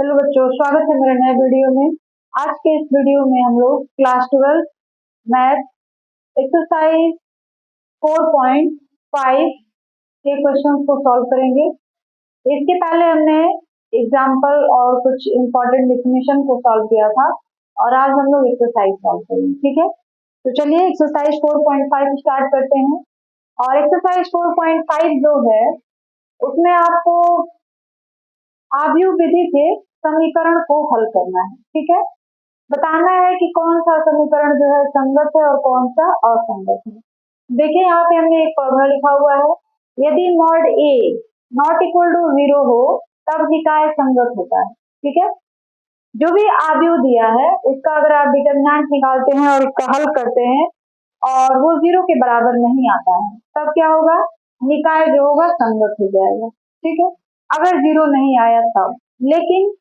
Hello बच्चों, स्वागत है मेरे नए वीडियो में। आज के इस वीडियो में हम लोग क्लास 12 मैथ एक्सरसाइज 4.5 के क्वेश्चन को सॉल्व करेंगे। इसके पहले हमने एग्जाम्पल और कुछ इम्पोर्टेंट डेफिनेशन को सॉल्व किया था और आज हम लोग एक्सरसाइज सॉल्व करेंगे। ठीक है, तो चलिए एक्सरसाइज 4.5 स्टार्ट करते हैं। और एक्सरसाइज 4.5 जो है उसमें आपको आव्यूह विधि से समीकरण को हल करना है। ठीक है, बताना है कि कौन सा समीकरण जो है संगत है और कौन सा असंगत है। देखिए यहाँ पे हमने एक फॉर्मूला लिखा हुआ है, यदि mod A not equal to 0 हो तब निकाय संगत होता है। ठीक है, जो भी आव्यूह दिया है उसका अगर आप डिटरमिनेंट निकालते हैं और उसका हल करते हैं और वो 0 के बराबर नहीं आता है तब क्या होगा, निकाय जो होगा संगत हो जाएगा। ठीक है, अगर 0 नहीं आया तब, लेकिन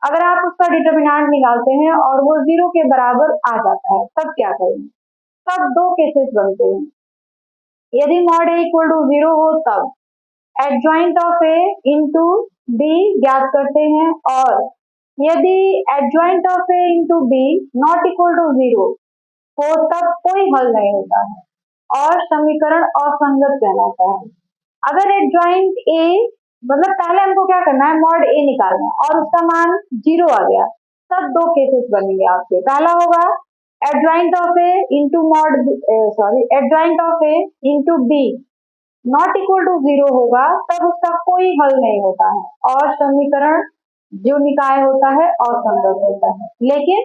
अगर आप उसका डिटरमिनेंट निकालते हैं और वो 0 के बराबर आ जाता है तब क्या करेंगे। तब दो केसेस बनते हैं, यदि मॉड ए इक्वल टू 0 हो तब adjoint of A into B ज्ञात करते हैं, और यदि adjoint of A into B not equal to 0 हो तब कोई हल नहीं होता है और समीकरण असंगत कहलाता है। अगर एडजॉइंट ए मतलब पहले हमको क्या करना है, मॉड ए निकालना है और उसका मान 0 आ गया तब दो केसेस बनेंगे आपके। पहला होगा adjoint of A into adjoint of A into B not equal to 0 होगा तब उसका कोई हल नहीं होता है और समीकरण जो निकाय होता है असंगत होता है। लेकिन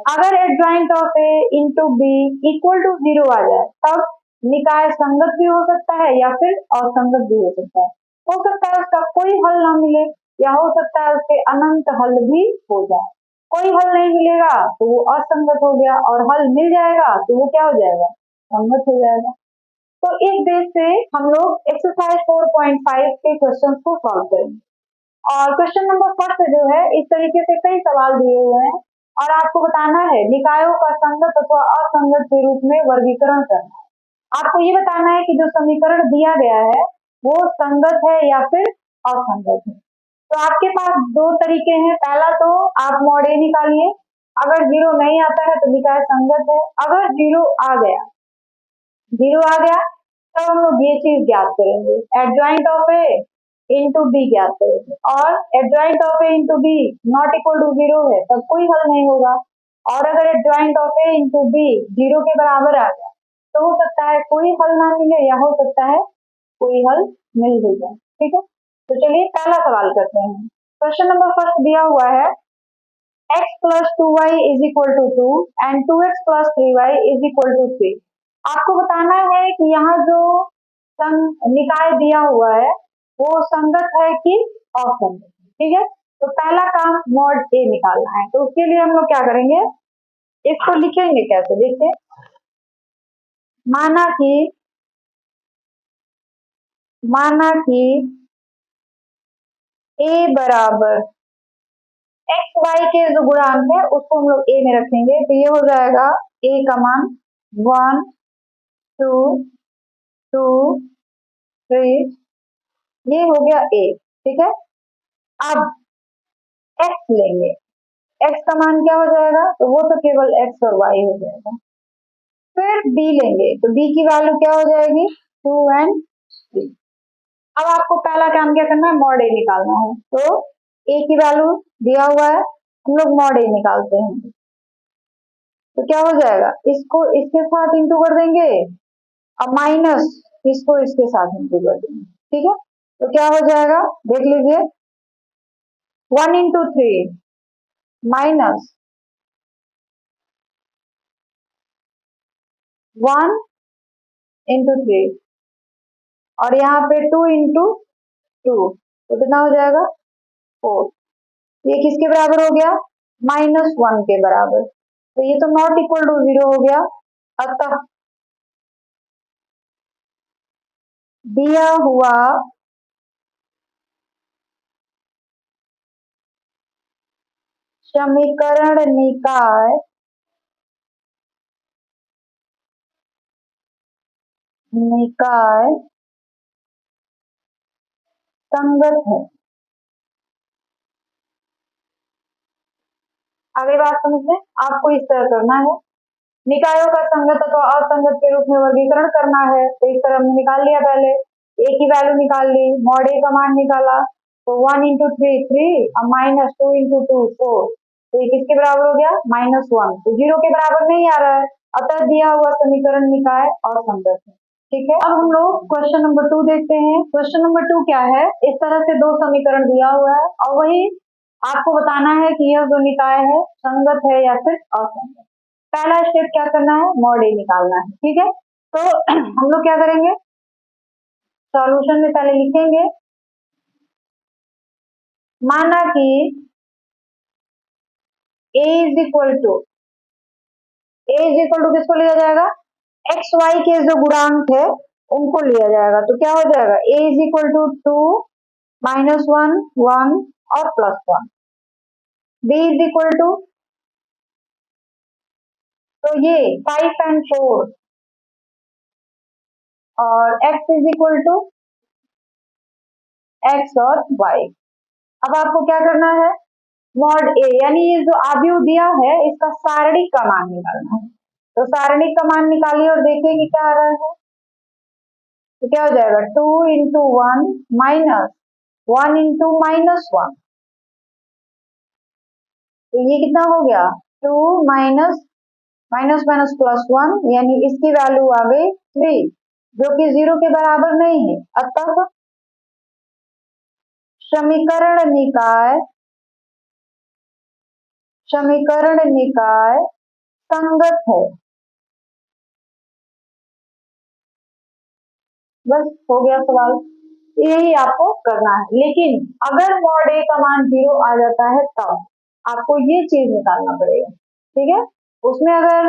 अगर adjoint of A into B equal to 0 आ जाए तब निकाय संगत भी हो सकता है या फिर असंगत भी हो सकता है। हो सकता है उसका कोई हल ना मिले या हो सकता है उसके अनंत हल भी हो जाए। कोई हल नहीं मिलेगा तो वो असंगत हो गया और हल मिल जाएगा तो वो क्या हो जाएगा, संगत हो जाएगा। तो इस बेस से हम लोग एक्सरसाइज 4.5 के क्वेश्चन को सॉल्व करेंगे। और क्वेश्चन नंबर फर्स्ट जो है इस तरीके से कई सवाल दिए हुए हैं और आपको बताना है निकायों का संगत अथवा असंगत के रूप में वर्गीकरण करना है। आपको ये बताना है कि जो समीकरण दिया गया है वो संगत है या फिर असंगत है। तो आपके पास दो तरीके हैं, पहला तो आप मॉड ए निकालिए, अगर 0 नहीं आता है तो निकाय संगत है। अगर 0 आ गया तब हम लोग ये चीज ज्ञात करेंगे, adjoint of A into B ज्ञात करेंगे, और adjoint of A into B not equal to 0 है तब कोई हल नहीं होगा। और अगर adjoint of A into B 0 के बराबर आ गया तो हो सकता है कोई हल ना मिले या हो सकता है कोई हल मिल भी जाए। ठीक है, तो चलिए पहला सवाल करते हैं। क्वेश्चन नंबर फर्स्ट दिया हुआ है x plus 2y is equal to 2 and 2x plus 3y is equal to 3। आपको बताना है कि यहाँ जो निकाय दिया हुआ है वो संगत है कि असंगत। ठीक है, तो पहला काम मॉड ए निकालना है, तो उसके लिए हम लोग क्या करेंगे, इसको लिखेंगे कैसे, देखिए माना कि a बराबर एक्स वाई के जो गुणांक है उसको हम लोग ए में रखेंगे, तो ये हो जाएगा a का मान 1 2 2 3, ये हो गया a। ठीक है, अब x लेंगे, x का मान क्या हो जाएगा, तो वो तो केवल x और y हो जाएगा। फिर b लेंगे तो b की वैल्यू क्या हो जाएगी, 2 एंड 3। अब आपको पहला काम क्या करना है, मॉड ए निकालना है। तो a की वैल्यू दिया हुआ है, हम लोग मॉड ए निकालते हैं, तो क्या हो जाएगा, इसको इसके साथ इंटू कर देंगे और माइनस इसको इसके साथ इंटू कर देंगे। ठीक है, तो क्या हो जाएगा, देख लीजिए 1 इंटू 3 माइनस 1 इंटू 3 और यहाँ पे 2 इंटू 2, तो कितना हो जाएगा 4। ये किसके बराबर हो गया, -1 के बराबर, तो ये तो नॉट इक्वल टू 0 हो गया। अतः दिया हुआ समीकरण निकाय संगत है। अगली बात समझ लें, आपको इस तरह करना है, निकायों का संगत अथवा असंगत के रूप में वर्गीकरण करना है। तो इस तरह हमने निकाल लिया, पहले ए की वैल्यू निकाल ली, मॉड ए का मान निकाला, तो 1 × 3 3 और -2 × 2 4, तो ये किसके बराबर हो गया, -1, तो 0 के बराबर नहीं आ रहा है, अतः दिया हुआ समीकरण निकाय असंगत है। ठीक है, अब हम लोग क्वेश्चन नंबर 2 देखते हैं। क्वेश्चन नंबर 2 क्या है, इस तरह से दो समीकरण दिया हुआ है और वही आपको बताना है कि यह जो निकाय है संगत है या फिर असंगत। पहला स्टेप क्या करना है, मॉड ए निकालना है। ठीक है, तो हम लोग क्या करेंगे, सॉल्यूशन में पहले लिखेंगे, माना कि a इज इक्वल टू किसको लिया जाएगा, एक्स वाई के जो गुणांक है उनको लिया जाएगा। तो क्या हो जाएगा, a इज इक्वल टू 2 -1 1 और +1, b इज इक्वल टू, तो ये 5 और 4, और x is equal to x और y। अब आपको क्या करना है, मॉड ए यानी ये जो आव्यूह दिया है इसका सारणिक का मान निकालना है। तो सारणिक का मान निकालिए और देखिए कि क्या आ रहा है। तो क्या हो जाएगा, 2 × 1 माइनस 1 × -1, तो ये कितना हो गया, 2 माइनस माइनस माइनस +1, यानी इसकी वैल्यू आ गई 3, जो कि 0 के बराबर नहीं है, अतः समीकरण निकाय संगत है। बस हो गया सवाल, यही आपको करना है। लेकिन अगर मॉड ए का मान 0 आ जाता है तब आपको ये चीज निकालना पड़ेगा। ठीक है, उसमें अगर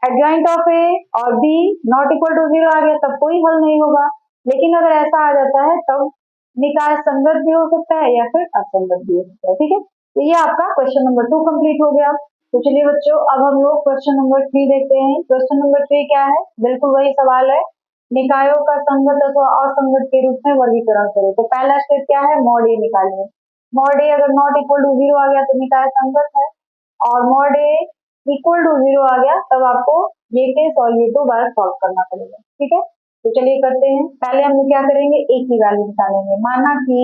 एडजॉइंट ऑफ ए और बी नॉट इक्वल टू 0 आ गया तब कोई हल नहीं होगा, लेकिन अगर ऐसा आ जाता है तब निकाय संगत भी हो सकता है या फिर असंगत भी हो सकता है। ठीक है, तो ये आपका क्वेश्चन नंबर 2 कंप्लीट हो गया। तो चलिए बच्चों, अब हम लोग क्वेश्चन नंबर 3 देखते हैं। क्वेश्चन नंबर 3 क्या है, बिल्कुल वही सवाल है, निकायों का संगत अथवा असंगत के रूप में वर्गीकरण करें। तो पहला स्टेप क्या है, मॉड ए निकालिए। मॉड ए अगर नॉट इक्वल टू 0 आ गया तो निकाय संगत है, और मॉड ए इक्वल टू 0 आ गया तब आपको ये केस और ये दो बार सॉल्व करना पड़ेगा। ठीक है, तो चलिए करते हैं। पहले हम लोग क्या करेंगे, ए की वैल्यू निकालेंगे। माना कि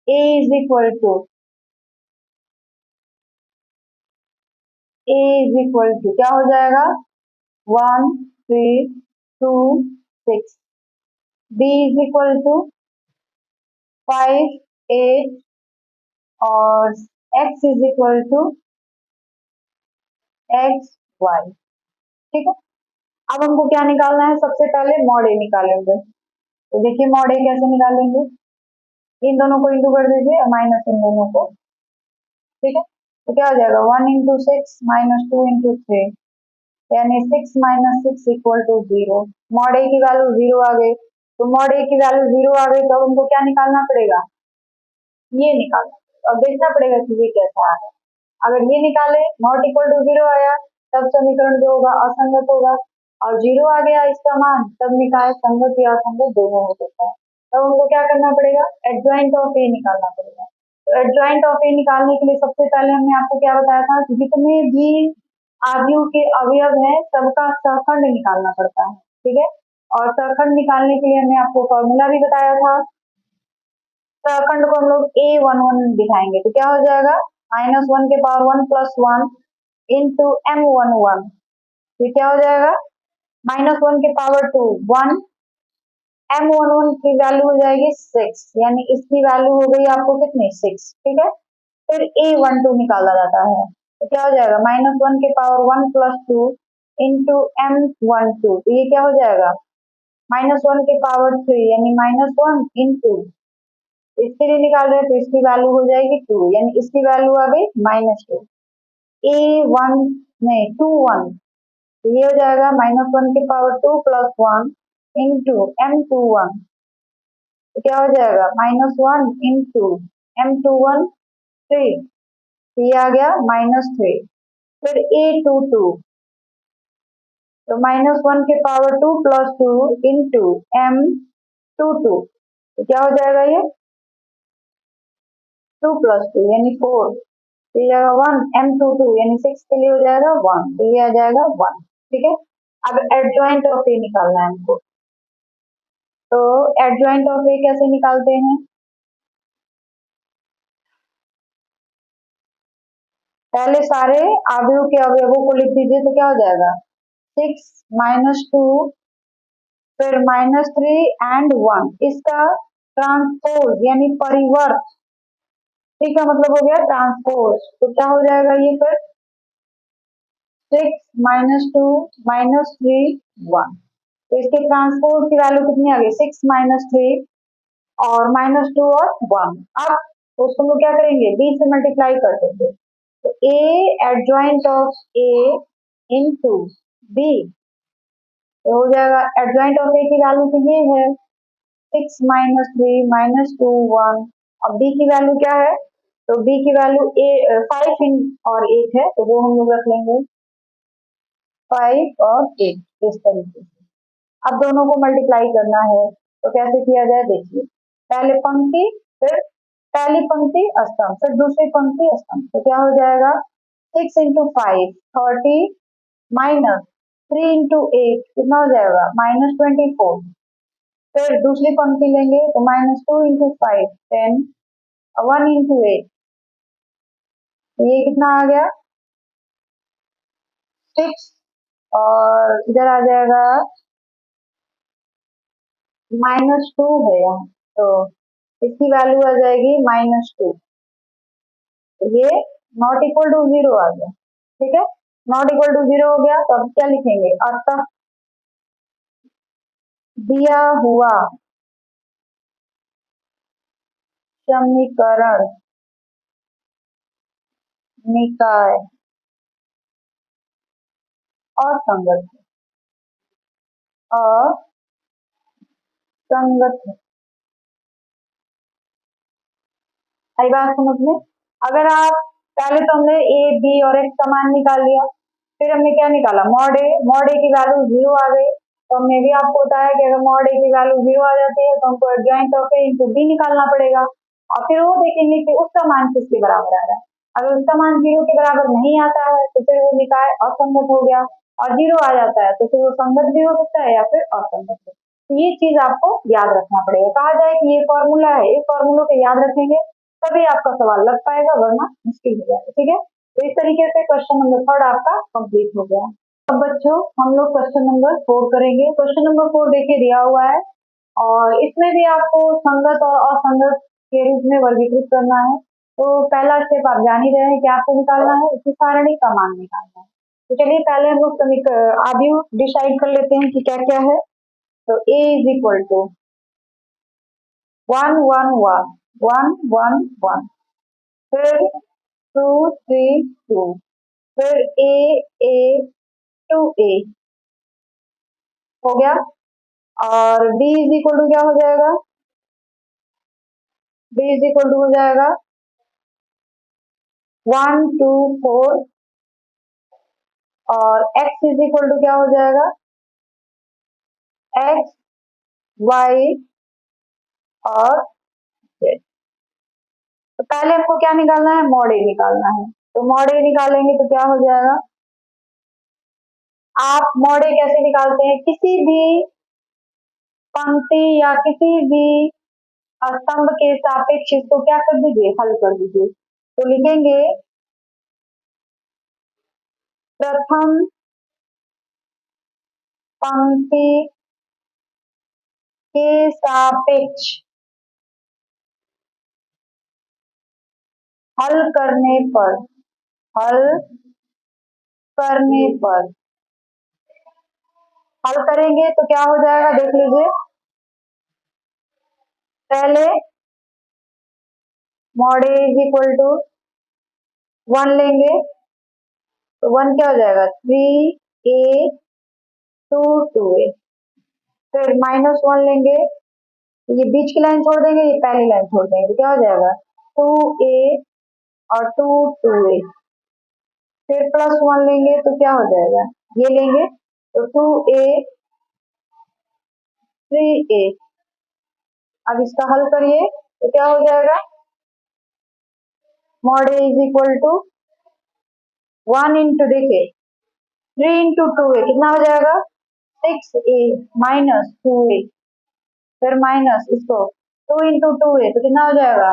a इज इक्वल टू क्या हो जाएगा, 1 3 2 6, b इज इक्वल टू 5 8 और x is equal to x y. ठीक है, अब हमको क्या निकालना है, सबसे पहले मॉड ए निकालेंगे। तो देखिए मॉड ए कैसे निकालेंगे, इन दोनों को इंटू कर दीजिए और माइनस इन दोनों को। ठीक है, तो क्या हो जाएगा, 1 × 6 -2 × 3, यानी 6 - 6 इक्वल टू 0। मॉड ए की वैल्यू 0 आ गई, तो मॉड ए की वैल्यू 0 आ गई तो अब हमको क्या निकालना पड़ेगा, ये निकालना और देखना पड़ेगा कि ये कैसा आ रहा है। अगर ये निकाले नॉट इक्वल टू 0 आया तब समीकरण जो होगा असंगत होगा, और 0 आ गया इसका मान तब निकाय संगत या असंगत दोनों हो सकता है। तब हमको क्या करना पड़ेगा, एडजॉइंट ऑफ ए निकालना पड़ेगा। तो एडजॉइंट ऑफ ए निकालने के लिए सबसे पहले हमने आपको क्या बताया था कि जितने भी आव्यूह के अवयव हैं सबका सहखंड निकालना पड़ता है। ठीक है, और सहखंड निकालने के लिए हमने आपको फॉर्मूला भी बताया था। सहखंड को हम लोग a11 दिखाएंगे, तो क्या हो जाएगा, -1 के पावर 1 + 1 इंटू m11, ये क्या हो जाएगा, -1 के पावर 2 1, m11 की वैल्यू हो जाएगी 6, यानी इसकी वैल्यू हो गई आपको कितनी 6। ठीक है, फिर a12 निकाला जाता है, तो क्या हो जाएगा, -1 के पावर 1 + 2 इंटू m12, तो ये क्या हो जाएगा, -1 के पावर 3 यानी -1 इंटू, इसके लिए निकाल रहे हैं तो इसकी वैल्यू हो जाएगी 2, यानी इसकी वैल्यू आ गई -2, a1 नहीं 2 1, तो ये हो जाएगा -1 के पावर 2 + 1 इंटू m21, तो क्या हो जाएगा, -1 इंटू m21 3, तो ये आ गया -3। फिर a22, तो -1 के पावर 2 + 2 इंटू m22, तो क्या हो जाएगा, ये 2 + 2 यानी 4। ये जाएगा 1 m22 यानी 6 के लिए हो जाएगा 1, तो ये आ जाएगा 1। ठीक है, अब एडजॉइंट ऑफ ए निकालना है हमको। तो एडजॉइंट ऑफ ए कैसे निकालते हैं? पहले सारे अवयव के अवयवों को लिख दीजिए, तो क्या हो जाएगा 6 - 2 फिर -3 एंड 1, इसका ट्रांसपोज यानी परिवर्त। ठीक है, मतलब हो गया ट्रांसपोज, तो क्या हो जाएगा ये फिर 6 - 2 -3 1। तो इसके ट्रांसपोज की वैल्यू कितनी आ गई 6 - 3 और -2 और 1। अब तो उसको हम लोग क्या करेंगे b से मल्टीप्लाई कर देंगे, तो a adjoint of a into b, तो हो जाएगा एडजॉइंट ऑफ a की वैल्यू तो ये है 6 - 3 -2 1, और b की वैल्यू क्या है, तो b की वैल्यू 5 इन और 8 है, तो वो हम लोग रख लेंगे 5 और 8 इस तरीके से। अब दोनों को मल्टीप्लाई करना है, तो कैसे किया जाए देखिए, पहले पंक्ति फिर पहली पंक्ति स्तंभ फिर दूसरी पंक्ति स्तंभ, तो क्या हो जाएगा 6 × 5 30 -3 × 8 कितना हो जाएगा -24। फिर दूसरी पंक्ति लेंगे तो -2 × 5 10, 1 × 8, तो ये कितना आ गया 6, और इधर आ जाएगा -2 है यहाँ, तो इसकी वैल्यू आ जाएगी -2, तो ये नॉट इक्वल टू 0 आ गया। ठीक है, नॉट इक्वल टू 0 हो गया, तो अब क्या लिखेंगे, अतः दिया हुआ समीकरण निकाय असंगत असंगत है। आई बात समझ में? अगर आप पहले तो हमने ए बी और एक्स का मान निकाल लिया, फिर हमने क्या निकाला मॉड ए की वैल्यू 0 आ गई, तो हमने भी आपको बताया कि अगर मॉड ए की वैल्यू 0 आ जाती है तो हमको adjoint of A into B निकालना पड़ेगा, और फिर वो देखेंगे कि उसका मान किसके बराबर आ रहा है। अगर उसका मान 0 के बराबर नहीं आता है तो फिर वो निकाय असंगत हो गया, और 0 आ जाता है तो फिर वो संगत भी हो सकता है या फिर असंगत भी। तो ये चीज आपको याद रखना पड़ेगा, कहा जाए कि ये फॉर्मूला है, इस फॉर्मूलों को याद रखेंगे तभी आपका सवाल लग पाएगा, वरना मुश्किल हो जाएगा। ठीक है, तो इस तरीके से क्वेश्चन नंबर 3 आपका कंप्लीट हो गया। अब बच्चों हम लोग क्वेश्चन नंबर 4 करेंगे। क्वेश्चन नंबर 4 देखिए दिया हुआ है, और इसमें भी आपको संगत और असंगत के रूप में वर्गीकृत करना है। तो पहला स्टेप आप जान ही रहे हैं कि आपको निकालना है इसी सारणी का मान निकालना है। तो चलिए पहले हम लोग आयु डिसाइड कर लेते हैं कि क्या क्या है। तो a इज इक्वल टू 1 1 1 1 1 1, फिर 2 3 2, फिर a 2a हो गया, और d इज इक्वल टू क्या हो जाएगा, d इज इक्वल टू हो जाएगा 1 2 4, और x इज इक्वल टू क्या हो जाएगा x y और z। तो पहले हमको क्या निकालना है, मॉड ए निकालना है। तो मॉड ए निकालेंगे तो क्या हो जाएगा, आप मॉड ए कैसे निकालते हैं, किसी भी पंक्ति या किसी भी स्तंभ के सापेक्ष इसको क्या कर दीजिए, हल कर दीजिए। तो लिखेंगे प्रथम पंक्ति के सापेक्ष हल करने पर हल करने पर हल करेंगे तो क्या हो जाएगा देख लीजिए, पहले mod A is equal to 1 लेंगे, तो 1 क्या हो जाएगा 3a 2 2a, फिर -1 लेंगे, तो ये बीच की लाइन छोड़ देंगे, ये पहली लाइन छोड़ देंगे, तो क्या हो जाएगा 2a और 2 2a, फिर +1 लेंगे तो क्या हो जाएगा, ये लेंगे तो 2a 3a। अब इसका हल करिए तो क्या हो जाएगा mod A is equal to 1 into, देखिए 3 इंटू 2a कितना हो जाएगा 6a माइनस 2a, फिर माइनस इसको 2 इंटू 2a तो कितना हो जाएगा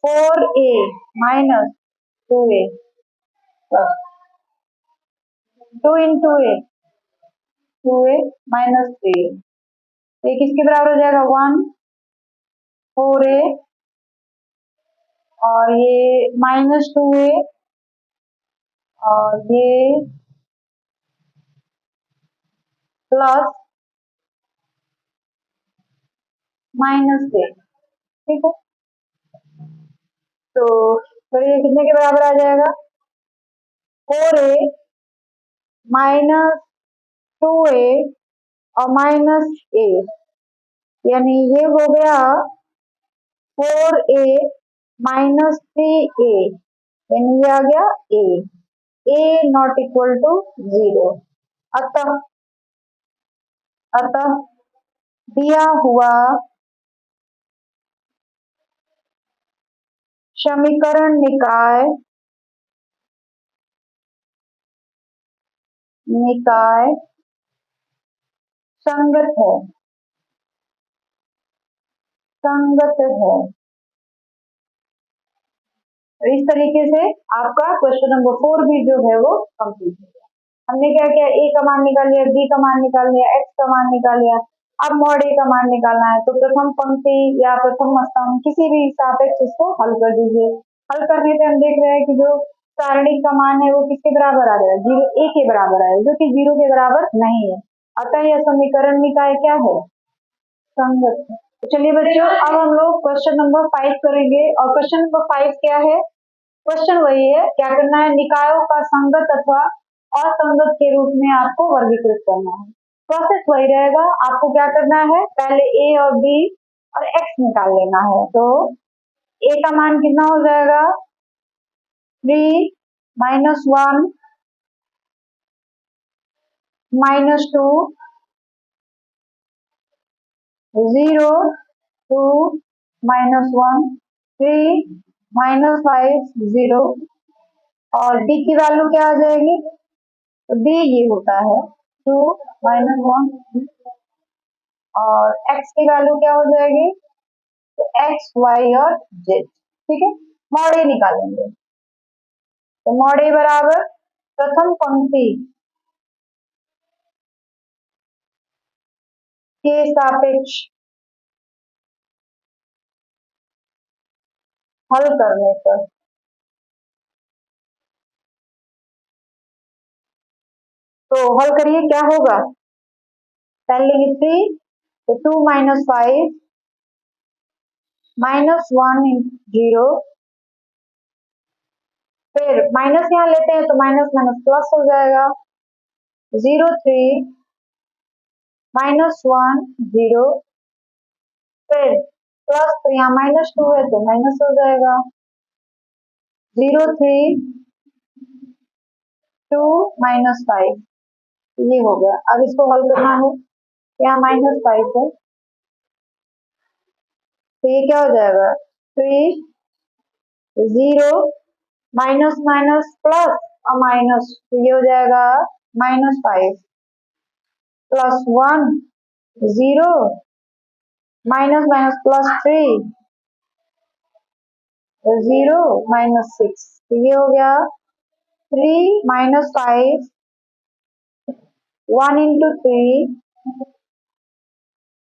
4a minus 2a plus 2 into a 2a minus 3a, ये किसके बराबर हो जाएगा 1 4a और ये माइनस 2a और ये प्लस माइनस a, ठीक है। तो फिर ये कितने के बराबर आ जाएगा 4a माइनस 2a और माइनस a, यानी ये हो गया 4a माइनस 3a, यानी ये आ गया a नॉट इक्वल टू 0। अतः अतः दिया हुआ समीकरण निकाय संगत है, इस तरीके से आपका क्वेश्चन नंबर 4 भी जो है वो कंप्लीट हो गया। हमने क्या किया, ए का मान निकाल लिया, बी का मान निकाल लिया, एक्स का मान निकाल लिया। अब मॉड ए का मान निकालना है, तो प्रथम पंक्ति या प्रथम स्तंभ किसी भी सापेक्ष इसको हल कर दीजिए। हल करने पे हम देख रहे हैं कि जो सारणिक का मान है वो किसके बराबर आ गया, 0 a के बराबर आया, जो कि 0 के बराबर नहीं है। अतः यह समीकरण निकाय क्या है, संगत है। तो चलिए बच्चों, अब हम लोग क्वेश्चन नंबर 5 करेंगे। और क्वेश्चन नंबर 5 क्या है, क्वेश्चन वही है, क्या करना है, निकायों का संगत अथवा असंगत के रूप में आपको वर्गीकृत करना है। प्रोसेस वही रहेगा, आपको क्या करना है, पहले ए और बी और एक्स निकाल लेना है। तो ए का मान कितना हो जाएगा 3 माइनस 1 माइनस 2 0 2 माइनस 1 3 माइनस 5 0, और डी की वैल्यू क्या आ जाएगी, तो डी ये होता है 2 माइनस 1, और एक्स की वैल्यू क्या हो जाएगी, तो एक्स वाई और जेड, ठीक है। मॉड ए निकालेंगे, तो मॉड ए बराबर प्रथम पंक्ति के सापेक्ष हल करने पर, तो हल करिए क्या होगा, पहले 3 तो 2 माइनस 5 माइनस 1 0, फिर माइनस यहाँ लेते हैं तो माइनस माइनस प्लस हो जाएगा, 0 3 माइनस 1 0, फिर प्लस, तो यहाँ माइनस 2 है तो माइनस हो जाएगा, 0 3 2 माइनस 5, ये हो गया। अब इसको हल करना है, यहाँ माइनस 5 है तो ये क्या हो जाएगा 3 0 माइनस माइनस प्लस और माइनस, तो ये हो जाएगा minus 5 plus 1 0 minus minus plus 3 0 minus 6, तो ये हो गया 3 minus 5 1 into 3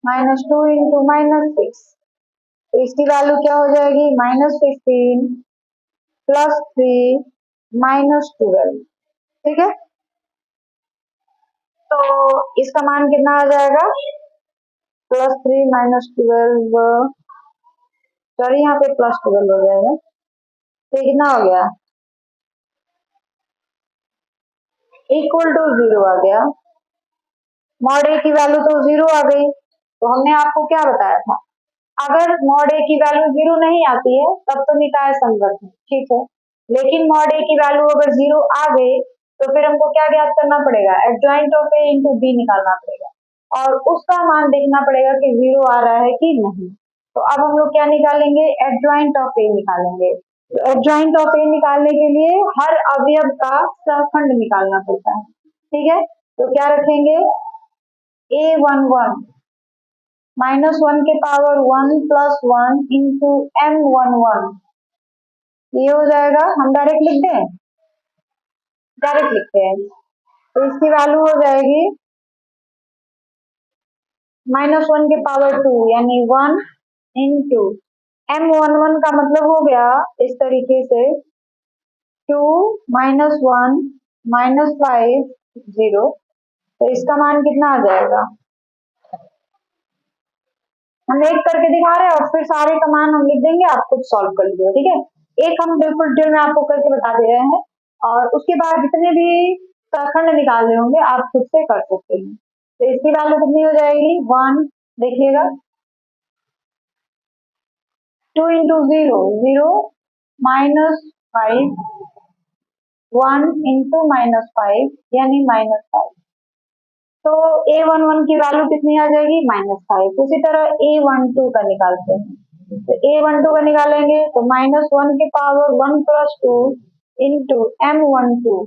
minus 2 into minus 6, तो इसकी वैल्यू क्या हो जाएगी माइनस 15 प्लस 3 माइनस 12, ठीक है। तो इसका मान कितना आ जाएगा प्लस 3 माइनस 12, सॉरी यहाँ पे प्लस 12 हो जाएगा, तो कितना हो गया इक्वल टू 0 आ गया। मॉड ए की वैल्यू तो 0 आ गई, तो हमने आपको क्या बताया था, अगर मॉड ए की वैल्यू 0 नहीं आती है तब तो निकाय संगत है, ठीक है। लेकिन मॉड ए की वैल्यू अगर 0 आ गई तो फिर हमको क्या ज्ञात करना पड़ेगा, adjoint of A into B निकालना पड़ेगा, और उसका मान देखना पड़ेगा कि 0 आ रहा है कि नहीं। तो अब हम लोग क्या निकालेंगे, एडजॉइंट ऑफ ए निकालेंगे। एडजॉइंट ऑफ ए निकालने के लिए हर अवयव का सहखंड निकालना पड़ता है, ठीक है। तो क्या रखेंगे, A11 -1 के पावर 1 + 1 इंटू M11, ये हो जाएगा। हम डायरेक्ट लिख दें, डायरेक्ट लिखते हैं, तो इसकी वैल्यू हो जाएगी -1 के पावर 2 यानी 1 इंटू M11 का मतलब हो गया इस तरीके से 2 -1 -5 0। तो इसका मान कितना आ जाएगा, हम एक करके दिखा रहे हैं और फिर सारे का मान हम लिख देंगे, आप खुद सॉल्व कर लीजिए, ठीक है। एक हम बिल्कुल डिटेल में आपको करके बता दे रहे हैं, और उसके बाद जितने भी सहखंड निकालने होंगे आप खुद से कर सकते हैं। तो इसकी वैल्यू कितनी हो जाएगी, 1, देखिएगा 2 इंटू 0 0 -5 1 इंटू -5 यानी -5। तो A11 की वैल्यू कितनी आ जाएगी, -5। उसी तरह A12 का निकालते हैं, तो A12 का निकालेंगे तो -1 के power 1 + 2 into M12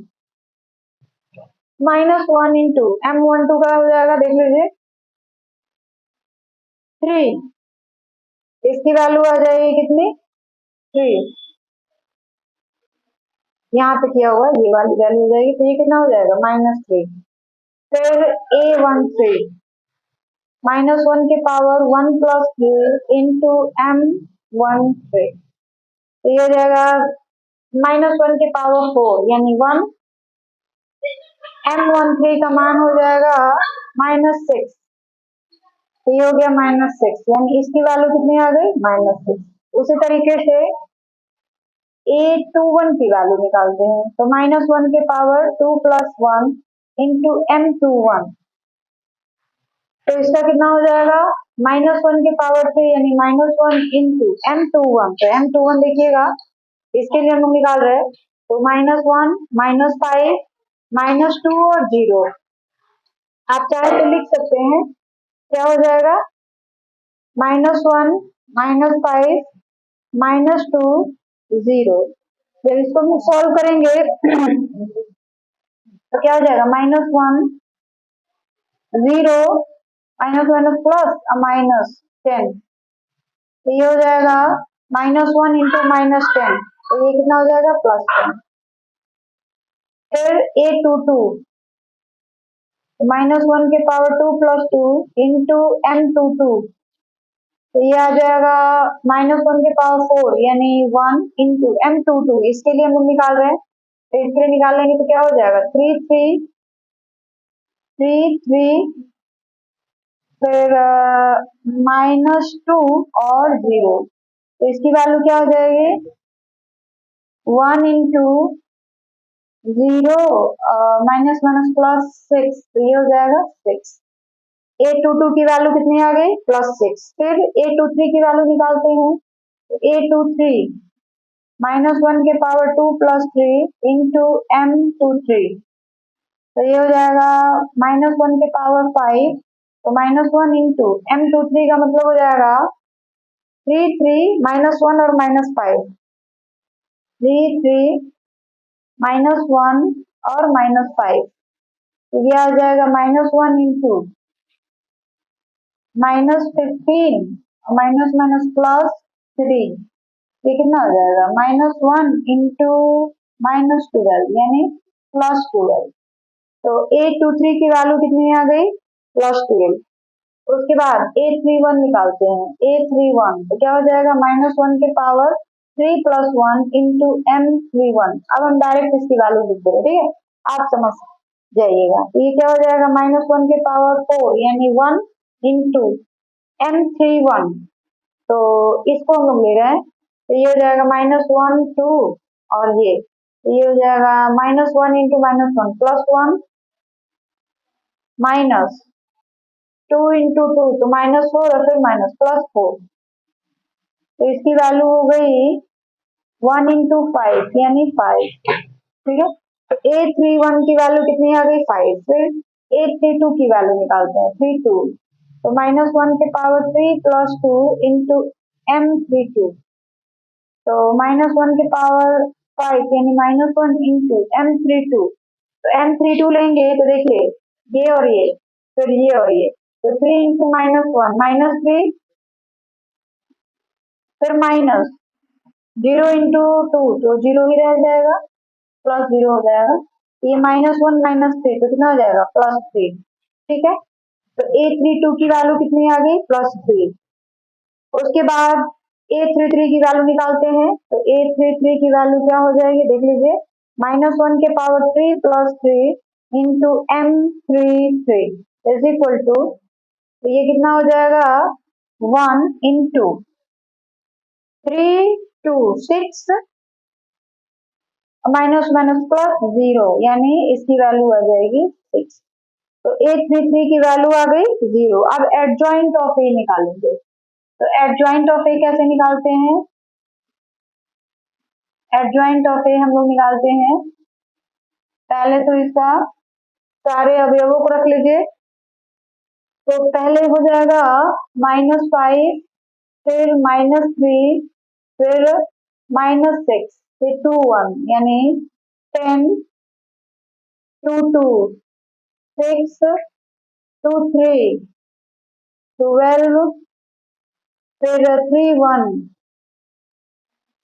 -1 into M12 का हो जाएगा, देख लीजिए 3। इसकी वैल्यू आ जाएगी कितनी, 3। यहाँ पे किया हुआ ये वाली वैल्यू हो जाएगी, तो ये कितना हो जाएगा, -3। फिर A13 -1 के पावर 1 + 3 इंटू M13, तो ये हो जाएगा -1 के पावर 4 यानी 1। M13 का मान हो जाएगा -6, तो ये हो गया -6 यानी इसकी वैल्यू कितनी आ गई, -6। उसी तरीके से A21 की वैल्यू निकालते हैं, तो -1 के पावर 2 + 1 इंटू M21, तो इसका कितना हो जाएगा, -1 के पावर 3 यानी -1 इंटू M21। तो M21 देखिएगा, इसके लिए हम लोग निकाल रहे हैं, तो -1 -5 -2 और 0, आप चाहे तो लिख सकते हैं, क्या हो जाएगा, -1 -5 -2 0। जब इसको हम सॉल्व करेंगे तो क्या हो जाएगा, -1 0 -+ -10, तो ये हो जाएगा -1 इंटू -10, तो ये कितना हो जाएगा, +10। फिर A22 -1 के पावर 2 + 2 इंटू M22, तो ये आ जाएगा -1 के पावर 4 यानी 1 इंटू M22। इसके लिए हम लोग निकाल रहे हैं, तो इसके लिए निकालेंगे तो क्या हो जाएगा, 3 3 3 3, फिर -2 और 0, तो इसकी वैल्यू क्या हो जाएगी, 1 इंटू 0 -6, तो ये हो जाएगा 6। A22 की वैल्यू कितनी आ गई, +6। फिर A23 की वैल्यू निकालते हैं, तो A23 -1 के पावर 2 + 3 इंटू M23, तो ये हो जाएगा -1 के पावर 5, तो -1 इंटू M23 का मतलब हो जाएगा 3 3 -1 और -5, 3 3 -1 और -5, तो ये आ जाएगा -1 इंटू -15 -3, ये कितना हो जाएगा, -1 इंटू -12 यानी +12। तो A23 की वैल्यू कितनी आ गई, +12। उसके बाद A31 निकालते हैं, A31 तो क्या हो जाएगा, -1 के पावर 3 + 1 इंटू M31। अब हम डायरेक्ट इसकी वैल्यू लिख दे रहे, ठीक है, आप समझ जाइएगा। तो ये क्या हो जाएगा, -1 के पावर 4 यानी 1 इंटू M31, तो इसको हम लोग ले रहे हैं, तो ये हो जाएगा -1 2 और ये हो जाएगा -1 इंटू -1 +1 -2 इंटू 2 तो -4 और फिर +4, तो इसकी वैल्यू हो गई 1 इंटू 5 यानी 5, ठीक है। तो A31 की वैल्यू कितनी आ गई, 5। फिर A32 की वैल्यू निकालते हैं, 32, तो -1 के पावर 3 + 2 इंटू M32, तो -1 के पावर 5 यानी -1 इंटू m32, तो m32 लेंगे तो देखिए ये और ये, फिर ये और ये, तो 3 इंटू -1 -3, फिर माइनस 0 इंटू 2 तो 0 ही रह जाएगा, प्लस 0 हो जाएगा, ये -1 -3 तो कितना हो जाएगा +3, ठीक है। तो A32 की वैल्यू कितनी आ गई +3। उसके बाद A33 की वैल्यू निकालते हैं, तो A33 की वैल्यू क्या हो जाएगी देख लीजिए, -1 के power 3 plus 3 into m33 is equal to, तो ये कितना हो जाएगा 1 इंटू 3 2 6 माइनस माइनस प्लस 0, यानी इसकी वैल्यू आ जाएगी 6। तो A33 की वैल्यू आ गई 0। अब एडजॉइंट ऑफ ए निकालेंगे, तो एडजॉइंट ऑफ ए कैसे निकालते हैं, एडजॉइंट ऑफ ए हम लोग निकालते हैं, पहले तो इसका सारे अवयवों को रख लीजिए, तो पहले हो जाएगा -5, फिर -3, फिर -6, फिर 2 1 यानी 10 2 2 6 2 3 12, फिर 3 1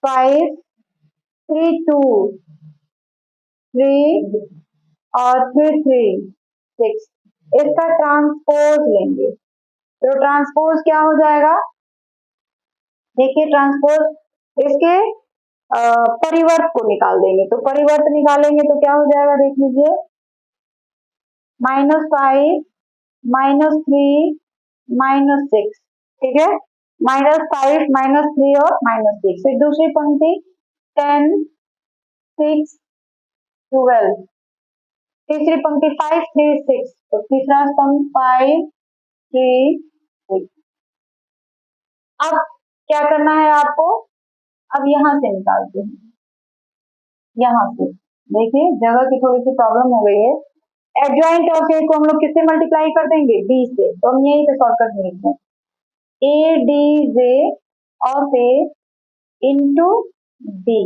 5 3 2 3 और फिर 3 6, इसका ट्रांसपोज लेंगे, तो ट्रांसपोज क्या हो जाएगा, देखिए ट्रांसपोज इसके परिवर्त को निकाल देंगे, तो परिवर्त निकालेंगे तो क्या हो जाएगा देख लीजिए, -5 -3 -6, ठीक है, -5 -3 और -6, फिर दूसरी पंक्ति 10 6 12, तीसरी पंक्ति 5 3 6, तो तीसरा स्तंभ 5 3 6। अब क्या करना है आपको, अब यहां से निकालते हैं, यहां से देखिए जगह की थोड़ी सी प्रॉब्लम हो गई है। एडजॉइंट ऑफ ए को हम लोग किससे मल्टीप्लाई कर देंगे, बी से, तो हम यही से शॉर्टकट में लिखते हैं A D J of A into B,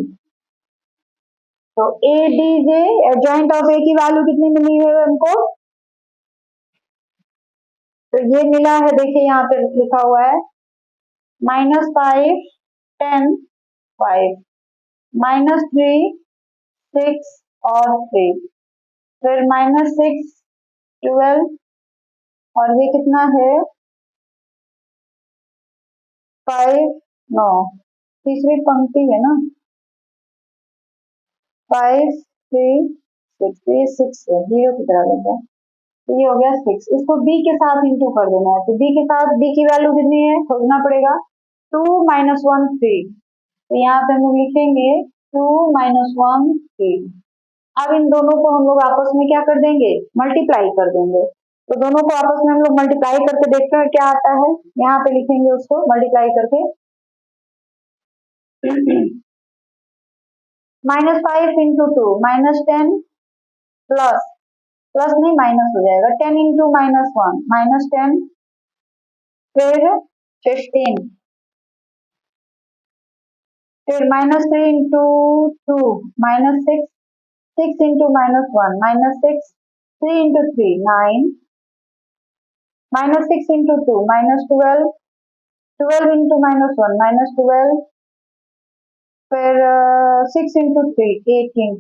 तो A D J adjoint of A की वैल्यू कितनी मिली है हमको, तो ये मिला है, देखिए यहाँ पे लिखा हुआ है -5 10 5 -3 6 और 3, फिर -6 12, और ये कितना है 5 9, तीसरी पंक्ति है ना 5 3 6, ये 6 है, 0 की तरह लग है, तो ये हो गया 6, इसको b के साथ इंटू कर देना है, तो b के साथ b की वैल्यू कितनी है खोजना पड़ेगा, 2 -1 3, तो यहाँ पे हम लोग लिखेंगे 2 -1 3। अब इन दोनों को हम लोग आपस में क्या कर देंगे, मल्टीप्लाई कर देंगे, तो दोनों को आपस में हम लोग मल्टीप्लाई करके देखते हैं क्या आता है, यहाँ पे लिखेंगे उसको मल्टीप्लाई करके -5 इंटू 2 -10 प्लस, प्लस नहीं माइनस हो जाएगा, 10 इंटू -1 -10, फिर 15, फिर -3 into 2 -6, 6 into -1 -6, 3 into 3 9, -6 into 2 -12, 12 into -1 -12, फिर 6 इंटू 3 18,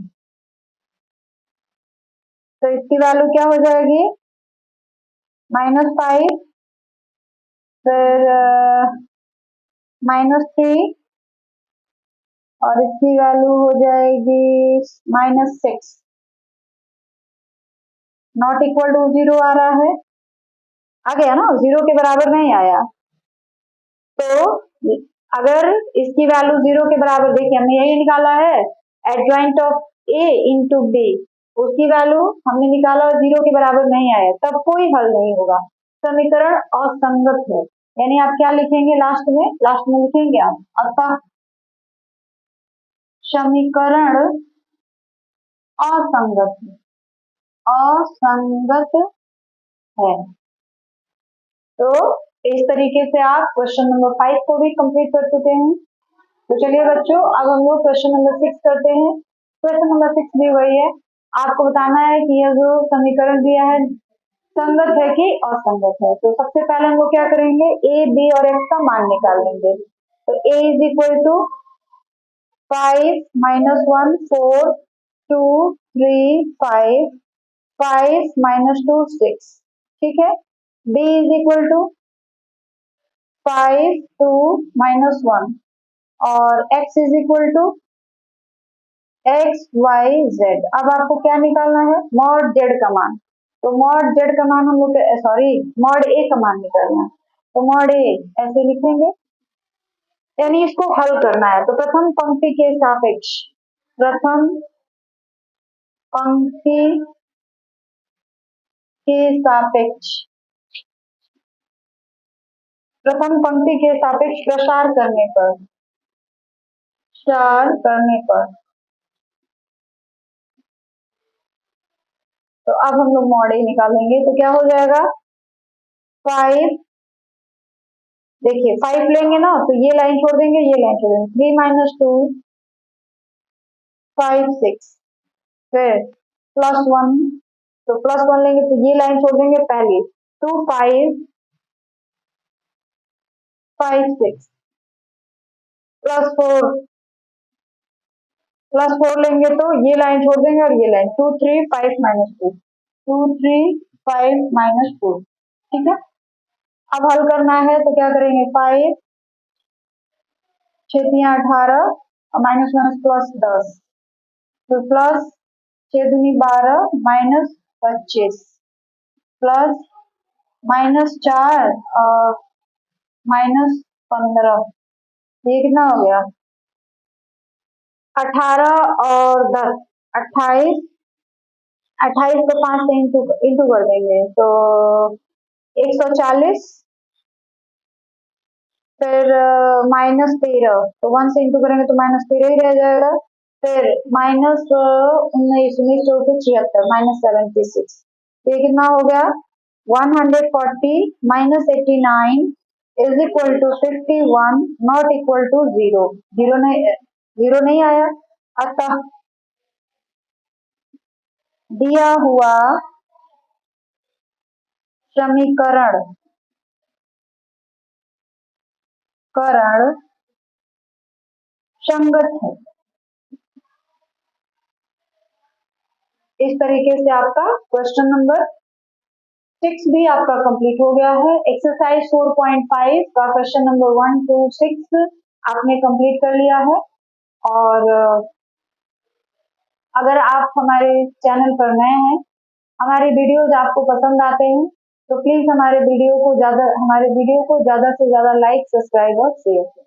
तो इसकी वैल्यू क्या हो जाएगी -5, फिर -3, और इसकी वैल्यू हो जाएगी -6, नॉट इक्वल टू 0 आ रहा है, आ गया ना, 0 के बराबर नहीं आया, तो अगर इसकी वैल्यू 0 के बराबर, देखिए हमने यही निकाला है adjoint of A into B, उसकी वैल्यू हमने निकाला और 0 के बराबर नहीं आया, तब कोई हल नहीं होगा, समीकरण असंगत है, यानी आप क्या लिखेंगे लास्ट में, लास्ट में लिखेंगे आप अतः समीकरण असंगत असंगत है। तो इस तरीके से आप क्वेश्चन नंबर 5 को भी कंप्लीट कर चुके हैं। तो चलिए बच्चों, अब हम लोग क्वेश्चन नंबर 6 करते हैं। क्वेश्चन नंबर 6 भी वही है, आपको बताना है कि यह जो समीकरण दिया है संगत है कि असंगत है। तो सबसे पहले हम लोग क्या करेंगे, ए बी और एक्स का मान निकाल लेंगे। तो A is equal to 5 minus 1 4 2 3 5 5 minus 2 6, ठीक है। B is equal to 5 2 minus 1 और x is equal to x y z. अब आपको क्या निकालना है, मॉड जेड का मान। तो मॉड जेड का मान हम लोग, सॉरी, मॉड ए का मान निकालना है। तो मॉड ए ऐसे लिखेंगे, यानी इसको हल करना है। तो प्रथम पंक्ति के सापेक्ष, प्रथम पंक्ति के सापेक्ष, प्रथम पंक्ति के सापेक्ष प्रसार करने पर, प्रसार करने पर, तो अब हम लोग मॉड ए निकालेंगे। तो क्या हो जाएगा, 5, देखिए 5 लेंगे ना, तो ये लाइन छोड़ देंगे, ये लाइन छोड़ देंगे, 3 माइनस 2 5 6, फिर प्लस 1, तो प्लस 1 लेंगे तो ये लाइन छोड़ देंगे पहले, 2 5 5 6, प्लस 4 लेंगे तो ये लाइन छोड़ देंगे और ये लाइन, 2 3 5 माइनस 2, 2 3 5 माइनस 2, ठीक है। अब हल करना है तो क्या करेंगे, 5 6 3 18 और माइनस माइनस प्लस 10, तो प्लस 6 दूनी 12 माइनस 25 प्लस माइनस 4 और माइनस 15, ये कितना हो गया, 18 और 10 28, 28 को 5 से इंटू कर देंगे तो 140, फिर माइनस 13, तो 1 से इंटू करेंगे तो माइनस 13 ही रह जाएगा। फिर माइनस 19 19 चौके 76 माइनस 76, ये कितना हो गया, 140 minus 89 is equal to 51 not equal to 0, zero नहीं आया। अतः दिया हुआ समीकरण करण संगत है। इस तरीके से आपका क्वेश्चन नंबर 6 भी आपका कंप्लीट हो गया है। एक्सरसाइज 4.5 का क्वेश्चन नंबर 1 to 6 आपने कंप्लीट कर लिया है। और अगर आप हमारे चैनल पर नए हैं, हमारे वीडियोज आपको पसंद आते हैं, तो प्लीज हमारे वीडियो को ज्यादा से ज्यादा लाइक, सब्सक्राइब और शेयर करें।